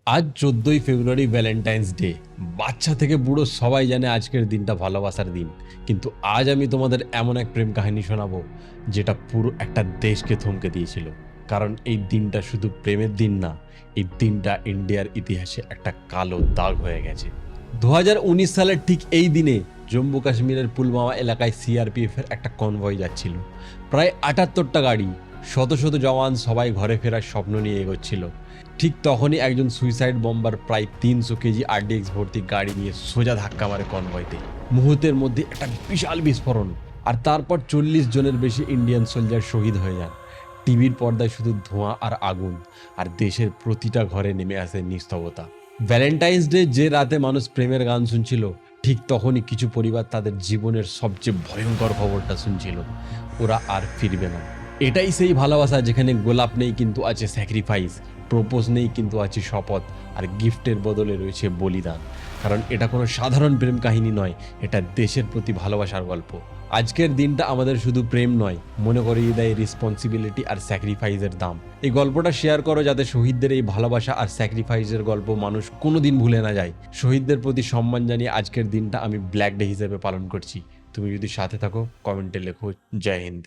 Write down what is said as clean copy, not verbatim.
আজ 14ই ফেব্রুয়ারি Valentine's day. বাচ্চা থেকে বুড়ো সবাই জানে আজকের দিনটা ভালোবাসার দিন। কিন্তু আজ আমি তোমাদের এমন এক প্রেম কাহিনী শোনাবো যেটা পুরো একটা দেশকে থমকে দিয়েছিল। কারণ এই দিনটা শুধু প্রেমের দিন না, এই দিনটা ইন্ডিয়ার ইতিহাসে একটা কালো দাগ হয়ে গেছে। 2019 সালের ঠিক এই দিনে জম্মু কাশ্মীরের পুলওয়ামা এলাকায় সিআরপিএফ এর একটা কনভয় যাচ্ছিল। প্রায় 78টা গাড়ি, শত শত জওয়ান, সবাই ঘরে ফেরার স্বপ্ন নিয়ে এগোচ্ছিল। ঠিক তখনই একজন সুইসাইড বম্বার প্রায় 300 কেজি আরডিএক্স ভর্তি গাড়ি নিয়ে সোজা ধাক্কা মারে কনভয়তে। মুহূর্তের মধ্যে একটা বিশাল বিস্ফোরণ, আর তারপর 40 জনের বেশি ইন্ডিয়ান সোলজার শহীদ হয়ে যান। টিভির পর্দায় শুধু ধোঁয়া আর আগুন, আর দেশের প্রতিটা ঘরে নেমে আসে নিস্তব্ধতা। ভ্যালেন্টাইন্স ডে যে রাতে মানুষ প্রেমের গান শুনছিল, ঠিক তখনই কিছু পরিবার তাদের জীবনের সবচেয়ে ভয়ঙ্কর খবরটা শুনছিল, ওরা আর ফিরবে না। এটাই সেই ভালোবাসা যেখানে গোলাপ নেই কিন্তু আছে স্যাক্রিফাইস, প্রপোজ নেই কিন্তু আছে শপথ, আর গিফটের বদলে রয়েছে বলিদান। কারণ এটা কোনো সাধারণ প্রেম কাহিনী নয়, এটা দেশের প্রতি ভালোবাসার গল্প। আজকের দিনটা আমাদের শুধু প্রেম নয়, মনে করিয়ে দেয় রেসপন্সিবিলিটি আর স্যাক্রিফাইসের দাম। এই গল্পটা শেয়ার করো যাতে শহীদদের এই ভালোবাসা আর স্যাক্রিফাইসের গল্প মানুষ কোনোদিন ভুলে না যায়। শহীদদের প্রতি সম্মান জানিয়ে আজকের দিনটা আমি ব্ল্যাক ডে হিসেবে পালন করছি। তুমি যদি সাথে থাকো কমেন্টে লেখো জয় হিন্দ।